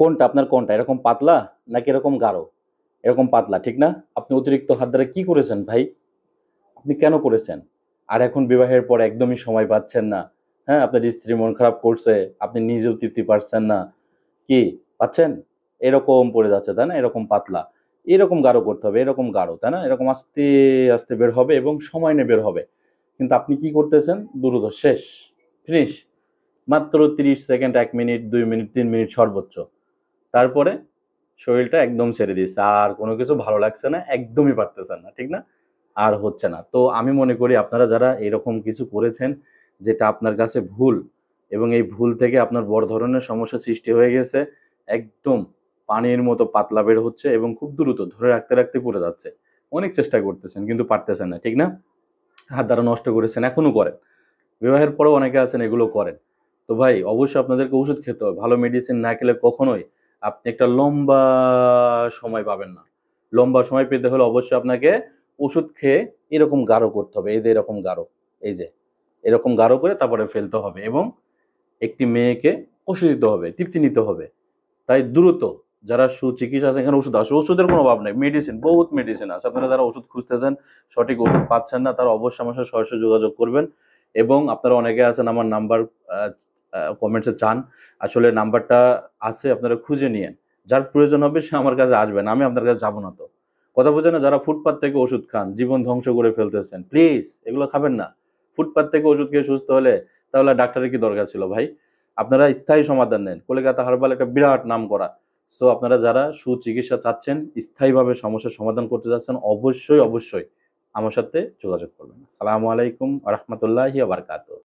কোনটা আপনার কোনটা? এরকম পাতলা নাকি এরকম গাঢ়? এরকম পাতলা, ঠিক না? আপনি অতিরিক্ত হাত দ্বারা কি করেছেন ভাই? আপনি কেন করেছেন? আর এখন বিবাহের পর একদমই সময় পাচ্ছেন না। হ্যাঁ? আপনার স্ত্রী মন খারাপ করছে, আপনি নিজেও তৃপ্তি পাচ্ছেন না। কি পাচ্ছেন? এরকম পড়ে যাচ্ছে, তাই না? এরকম পাতলা। এরকম গাঢ় করতে হবে, এরকম গাঢ়, তাই না? এরকম আস্তে, আস্তে বের হবে এবং সময় নিয়ে বের হবে। কিন্তু আপনি কি করতেছেন? দ্রুত শেষ। ফিনিশ। মাত্র ৩০ সেকেন্ড, ১ মিনিট, ২ মিনিট, ৩ মিনিট সর্বোচ্চ। তারপরে শরীরটা একদম ছেড়ে দিচ্ছে। আর কোনো কিছু ভালো লাগছে না, একদমই পারতেছেন না, ঠিক না? আর হচ্ছে না। তো আমি মনে করি আপনারা যারা এরকম কিছু করেছেন, যেটা আপনার কাছে ভুল এবং এই ভুল থেকে আপনার বড় ধরনের সমস্যা সৃষ্টি হয়ে গেছে, একদম পানির মতো পাতলা বের হচ্ছে এবং খুব দ্রুত ধরে রাখতে, রাখতে পড়ে যাচ্ছে। অনেক চেষ্টা করতেছেন কিন্তু পারতেছেন না, ঠিক না? হাত দ্বারা নষ্ট করেছেন, এখনো করেন। বিবাহের পরেও অনেকে আছেন এগুলো করেন। তো ভাই অবশ্যই আপনাদেরকে ওষুধ খেতে হবে। ভালো মেডিসিন না খেলে কখনোই আপনি একটা লম্বা সময় পাবেন না। লম্বা সময় পেতে হলে অবশ্যই আপনাকে ওষুধ খেয়ে এরকম গাঢ় করতে হবে। এই যে এরকম গাঢ়, এই যে এরকম গাঢ় করে তারপরে ফেলতে হবে এবং একটি মেয়েকে কষ্ট দিতে হবে, তৃপ্তি নিতে হবে। তাই দ্রুত যারা সুচিকিৎসা আছে এখানে ওষুধ আছে, ওষুধের কোনো অভাব নেই। মেডিসিন, বহুত মেডিসিন আছে। আপনারা যারা ওষুধ খুঁজতেছেন, সঠিক ওষুধ পাচ্ছেন না, তারা অবশ্যই আমার সাথে সরাসরি যোগাযোগ করবেন এবং আপনারা অনেকে আছেন আমার নাম্বার আ আ কমেন্টসে চান। আসলে নাম্বারটা আছে, আপনারা খুঁজে নিয়েন। যার প্রয়োজন হবে সে আমার কাছে আসবেন। আমি আপনার কাছে যাব না তো। কথা বোঝেন না? যারা ফুটপাত থেকে ওষুধ খান, জীবন ধ্বংস করে ফেলতেছেন। প্লিজ এগুলো খাবেন না। ফুটপাত থেকে ওষুধ খেয়ে সুস্থ হলে তাহলে ডাক্তারের কি দরকার ছিল ভাই? আপনারা স্থায়ী সমাধান নেন। কলিকাতা হার্বাল একটা বিরাট নামকরা। সো আপনারা যারা সুচিকিৎসা চাচ্ছেন, স্থায়ীভাবে সমস্যার সমাধান করতে চাচ্ছেন, অবশ্যই, অবশ্যই আমার সাথে যোগাযোগ করবেন। আসসালামু আলাইকুম ওয়া রাহমাতুল্লাহি ওয়া বারাকাতুহু।